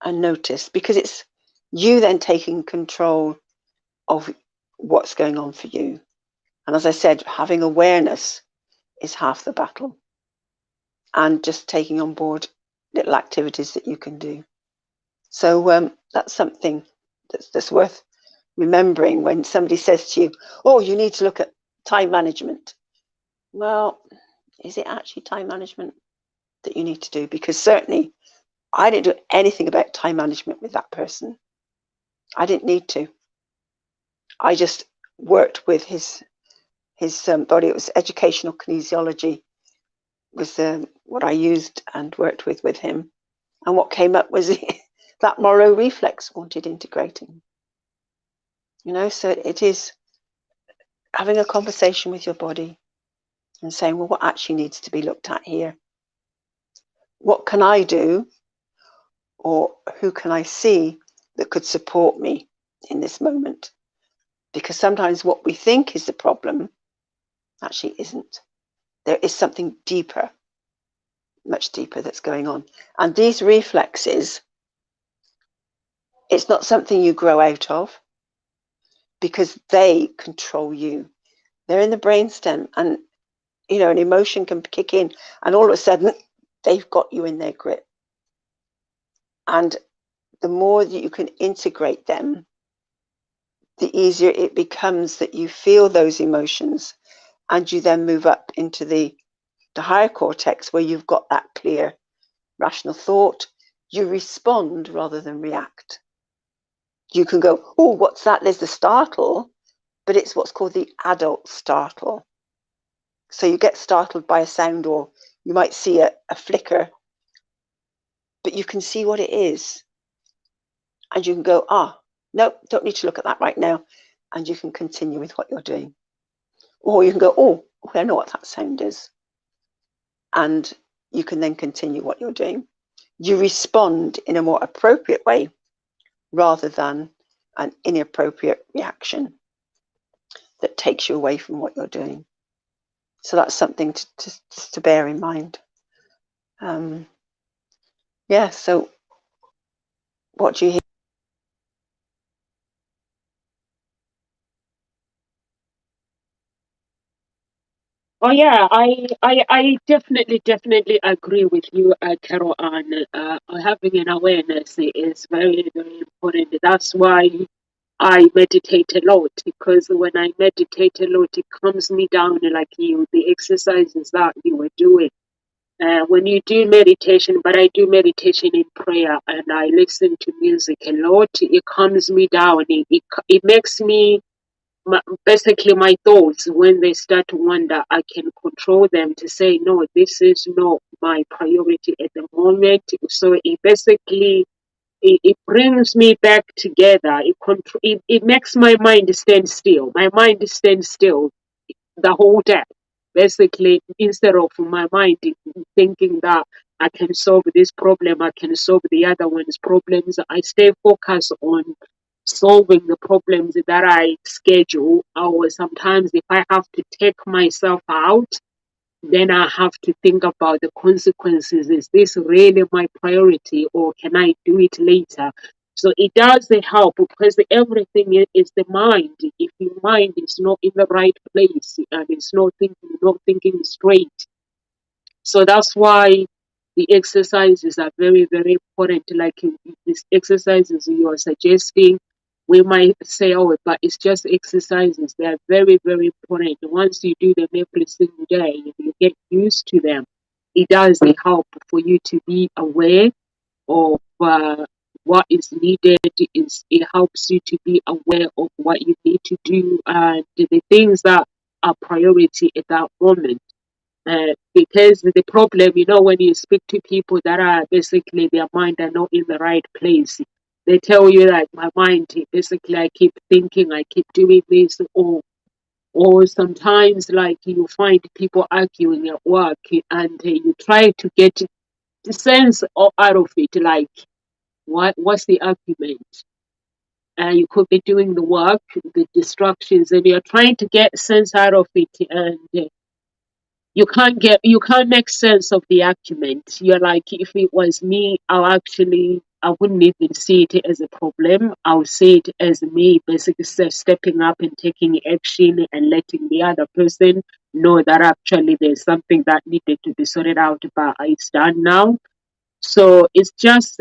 and notice, because it's you then taking control of what's going on for you. And as I said, having awareness is half the battle, and just taking on board little activities that you can do. So that's something that's worth remembering when somebody says to you, oh, you need to look at time management. Well, is it actually time management that you need to do? Because certainly I didn't do anything about time management with that person. I didn't need to. I just worked with his body. It was educational kinesiology was what I used and worked with him. And what came up was that Themorrow reflex wanted integrating. So it is having a conversation with your body and saying, well, what actually needs to be looked at here? What can I do, or who can I see that could support me in this moment? Because sometimes what we think is the problem actually isn't. There is something deeper, much deeper, that's going on. And these reflexes, it's not something you grow out of, because they control you. They're in the brainstem, and an emotion can kick in, and all of a sudden they've got you in their grip. And the more that you can integrate them the easier it becomes that you feel those emotions, and you then move up into the higher cortex where you've got that clear rational thought. You respond rather than react. You can go, oh, what's that? There's the startle, but it's what's called the adult startle. So you get startled by a sound, or you might see a flicker, but you can see what it is. And you can go, no, don't need to look at that right now. And you can continue with what you're doing. Or you can go, oh, I know what that sound is. And you can then continue what you're doing. You respond in a more appropriate way rather than an inappropriate reaction that takes you away from what you're doing. So that's something to bear in mind. Yeah, so what do you hear? Oh yeah, I definitely agree with you, Carol. And having an awareness is very, very important. That's why I meditate a lot, because when I meditate a lot, it calms me down, like the exercises that you were doing. When you do meditation, but I do meditation in prayer, and I listen to music a lot. It calms me down. It makes me basically my thoughts, when they start to wander, I can control them to say, no, this is not my priority at the moment. So it basically it brings me back together. It makes my mind stand still. My mind stands still the whole day. Basically, instead of my mind thinking that I can solve this problem, I can solve the other one's problems, I stay focused on solving the problems that I schedule. Or sometimes if I have to take myself out, then I have to think about the consequences. Is this really my priority, or can I do it later? So it does help, because everything is the mind. If your mind is not in the right place and it's not thinking straight, so that's why the exercises are very, very important. Like these exercises you are suggesting, we might say, oh, but it's just exercises. They are very, very important. Once you do them every single day, and you get used to them, it does help for you to be aware of what is needed. It helps you to be aware of what you need to do and the things that are priority at that moment. Because the problem, when you speak to people that are basically their mind are not in the right place, they tell you that my mind, basically, I keep thinking, I keep doing this, or sometimes like you find people arguing at work, and you try to get the sense out of it, like what's the argument? You could be doing the work, the distractions, and you're trying to get sense out of it, and you can't make sense of the argument. You're like, if it was me, I wouldn't even see it as a problem. I would see it as me basically stepping up and taking action and letting the other person know that actually there's something that needed to be sorted out, but it's done now. So it's just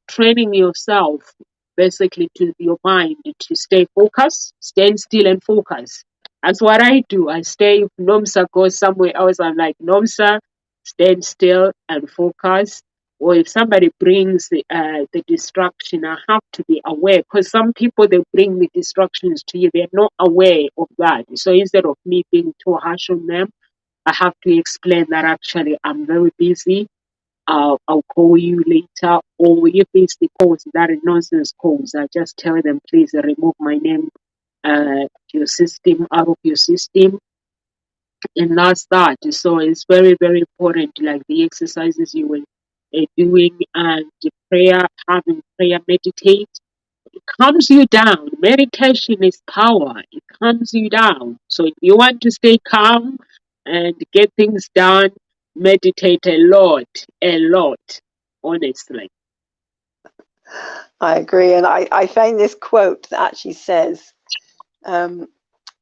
training yourself basically to your mind to stay focused, stand still and focus. That's what I do. I stay, if Nomsa goes somewhere else, I'm like, Nomsa, stand still and focus. Or if somebody brings the distraction, I have to be aware, because some people, they bring the distractions to you, they're not aware of that. So instead of me being too harsh on them, I have to explain that actually I'm very busy. I'll call you later. Or if it's the calls that are nonsense calls, I just tell them, please remove my name your system out of your system, and that's that. So it's very, very important, like the exercises you were doing, and the prayer, having prayer meditate, it calms you down. Meditation is power. It calms you down. So if you want to stay calm and get things done, meditate a lot, honestly. I agree. And I found this quote that actually says,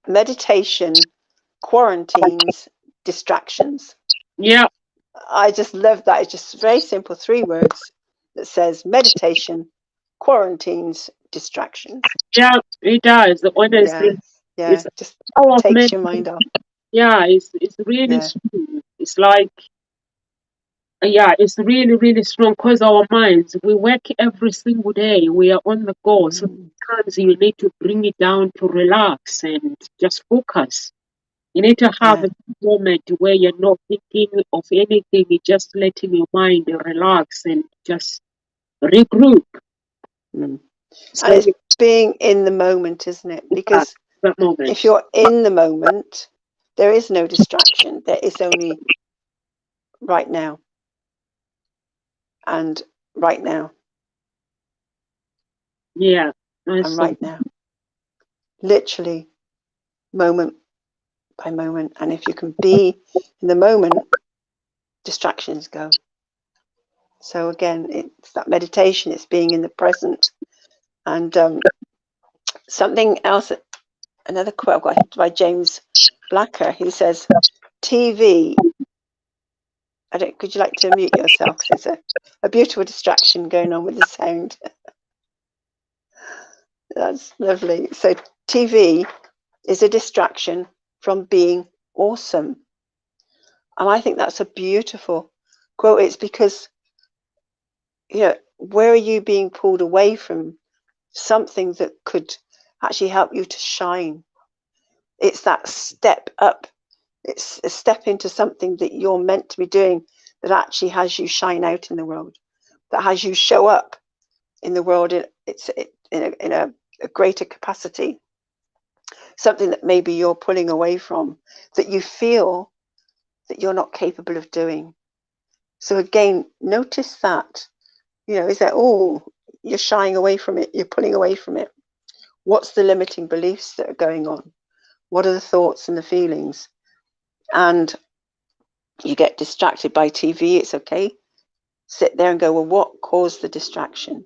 meditation quarantines distractions. Yeah, I just love that. It's just very simple, 3 words that says meditation quarantines distractions. Yeah, it does. Honestly, Yeah, it's just power of takes your mind off. yeah, it's really Yeah. strong. It's like, yeah, it's really, really strong because our minds, we work every single day. We are on the go. So sometimes you need to bring it down to relax and just focus. You need to have Yeah. a moment where you're not thinking of anything, you're just letting your mind relax and just regroup. And So it's being in the moment, isn't it? Because that moment. if you're in the moment, there is no distraction. There is only right now and right now Yeah. and right now. Literally moment by moment. And if you can be in the moment, distractions go. So again, it's that meditation, it's being in the present. And something else, another quote I've got by James Blacker, he says, TV, could you like to mute yourself? Because there's a beautiful distraction going on with the sound. That's lovely. So TV is a distraction from being awesome. And I think that's a beautiful quote. It's because, where are you being pulled away from something that could actually help you to shine? It's that step up. It's a step into something that you're meant to be doing that actually has you shine out in the world, that has you show up in the world in a greater capacity. Something that maybe you're pulling away from, that you feel that you're not capable of doing. So again, notice that, is that, you're shying away from it, you're pulling away from it. What's the limiting beliefs that are going on? What are the thoughts and the feelings? And you get distracted by TV, it's okay. Sit there and go, well, what caused the distraction?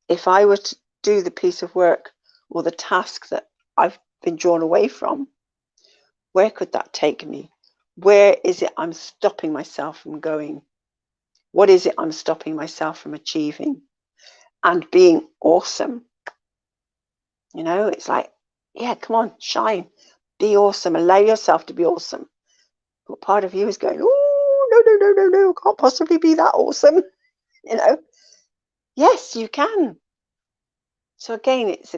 If I were to do the piece of work or the task that I've been drawn away from, where could that take me? Where is it I'm stopping myself from going? What is it I'm stopping myself from achieving? And being awesome. It's like, yeah, come on, shine. Be awesome. Allow yourself to be awesome. But part of you is going, oh, no, can't possibly be that awesome. Yes, you can. So again, it's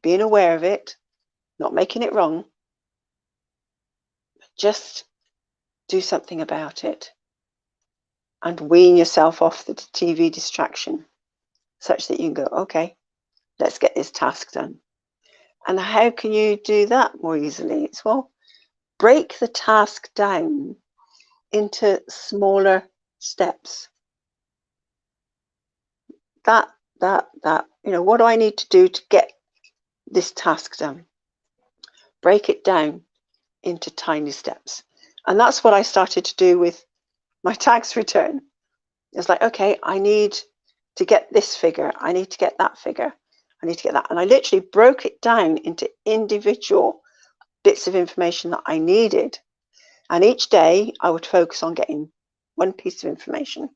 being aware of it, not making it wrong. Just do something about it and wean yourself off the TV distraction such that you can go, okay, let's get this task done. And how can you do that more easily? It's, break the task down into smaller steps. What do I need to do to get this task done? Break it down into tiny steps. And that's what I started to do with my tax return. It's like, okay, I need to get this figure. I need to get that figure. I need to get that. And I literally broke it down into individual bits of information that I needed. And each day I would focus on getting one piece of information.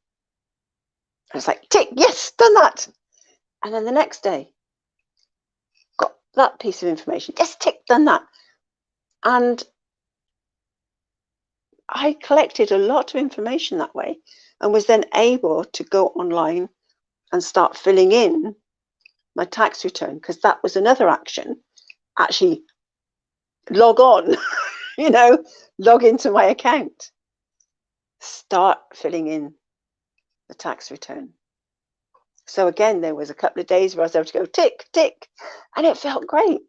I was like, tick, yes, done that. And then the next day, got that piece of information. Yes, tick, done that. And I collected a lot of information that way and was then able to go online and start filling in my tax return, because that was another action. Actually log on, log into my account, start filling in the tax return. So again, there was a couple of days where I was able to go tick, tick, and it felt great.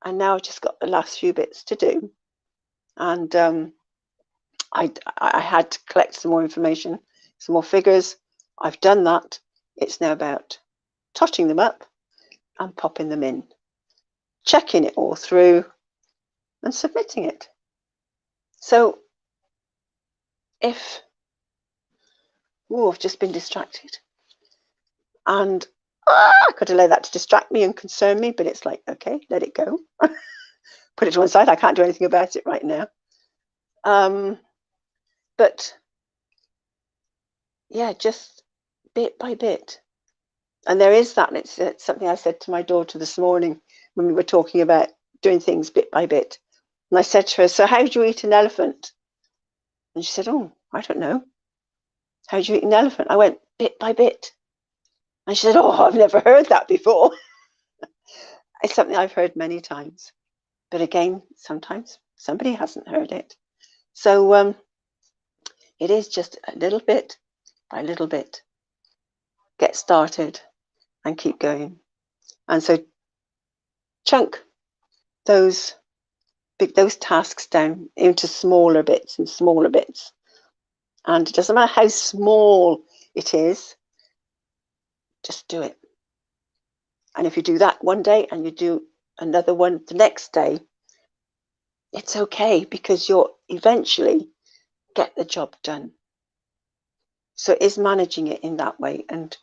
And now I've just got the last few bits to do. And I had to collect some more information, some more figures. I've done that. It's now about totting them up and popping them in, checking it all through and submitting it. So if, I've just been distracted and I could allow that to distract me and concern me, but it's like, okay, let it go. Put it to one side. I can't do anything about it right now. But yeah, just bit by bit, And there is that, and it's something I said to my daughter this morning when we were talking about doing things bit by bit. And I said to her, so how do you eat an elephant? And she said, oh, I don't know. How do you eat an elephant? I went, bit by bit. And she said, oh, I've never heard that before. It's something I've heard many times. But again, sometimes somebody hasn't heard it. So it is just a little bit by little bit. Get started and keep going. And so chunk those tasks down into smaller bits and smaller bits. And it doesn't matter how small it is, just do it. And if you do that one day and you do another one the next day, it's okay, because you'll eventually get the job done. So it is managing it in that way and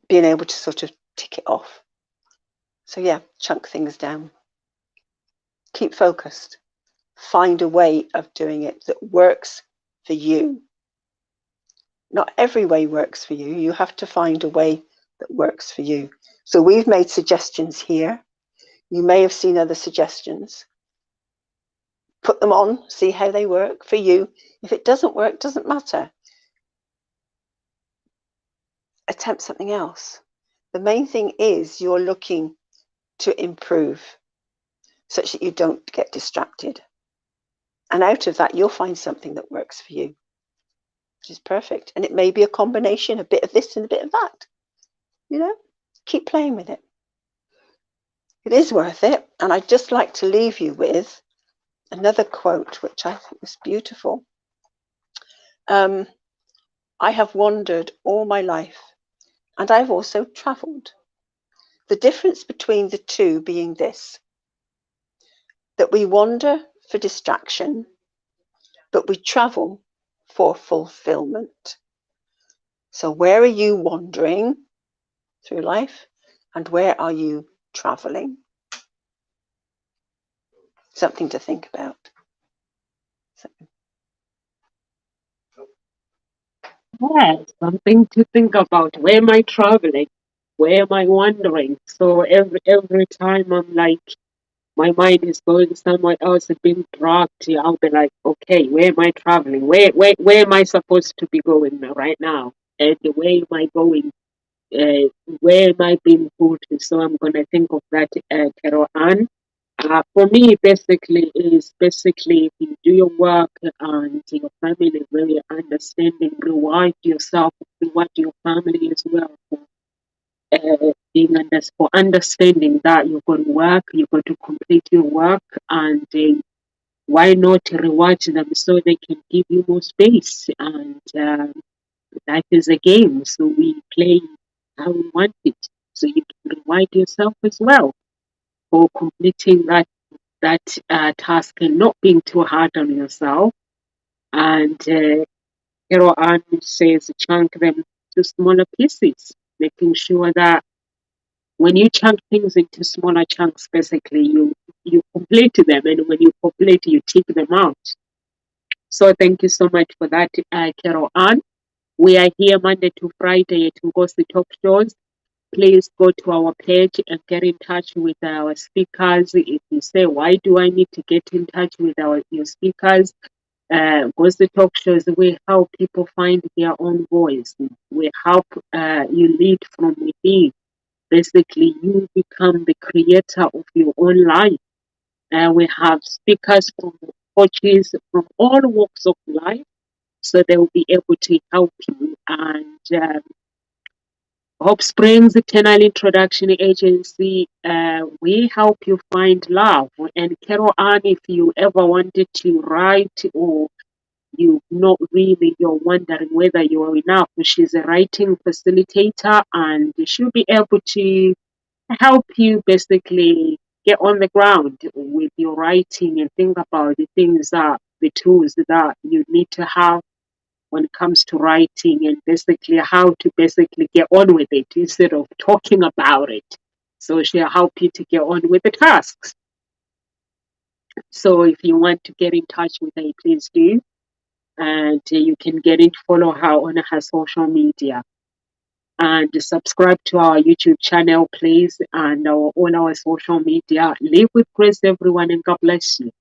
being able to sort of tick it off. So yeah, chunk things down. Keep focused. Find a way of doing it that works for you. Not every way works for you. You have to find a way that works for you. So we've made suggestions here. You may have seen other suggestions. Put them on, see how they work for you. If it doesn't work, doesn't matter. Attempt something else. The main thing is you're looking to improve such that you don't get distracted. And out of that, you'll find something that works for you, which is perfect. And it may be a combination, a bit of this and a bit of that. You know, keep playing with it. It is worth it. And I'd just like to leave you with another quote, which I think was beautiful. I have wandered all my life, and I've also travelled. The difference between the two being this, that we wander for distraction, but we travel for fulfillment. So where are you wandering through life, and where are you traveling? Something to think about. Yeah, something to think about. Where am I traveling? Where am I wandering? So every time I'm like, my mind is going somewhere else and being dragged, I'll be like, okay, where am I traveling? Where am I supposed to be going right now? And where am I going? Where am I being put? So I'm gonna think of that, Carol Ann. For me, basically, if you do your work and your family is very understanding, reward yourself, reward your family as well for for understanding that you're going to work, you're going to complete your work, and why not reward them so they can give you more space? And life is a game, so we play how we want it. So you can reward yourself as well for completing that task and not being too hard on yourself. And Hero Ann says chunk them to smaller pieces, making sure that when you chunk things into smaller chunks, basically you complete them, and when you complete, you tick them out. So thank you so much for that, Carol Ann. We are here Monday to Friday at Ngozi Talk Shows. Please go to our page and get in touch with our speakers. If you say, why do I need to get in touch with your speakers? Because the talk shows, we help people find their own voice. We help you lead from within. Basically, you become the creator of your own life. We have speakers from coaches from all walks of life, so they will be able to help you. And Hope Springs Eternal Introduction Agency, we help you find love. And Carol Ann, if you ever wanted to write or you're wondering whether you are enough, she's a writing facilitator and she'll be able to help you basically get on the ground with your writing and think about the tools that you need to have when it comes to writing, and basically how to basically get on with it instead of talking about it. So she'll help you to get on with the tasks. So if you want to get in touch with her, please do. And you can follow her on her social media. And subscribe to our YouTube channel, please, and all our social media. Live with grace, everyone, and God bless you.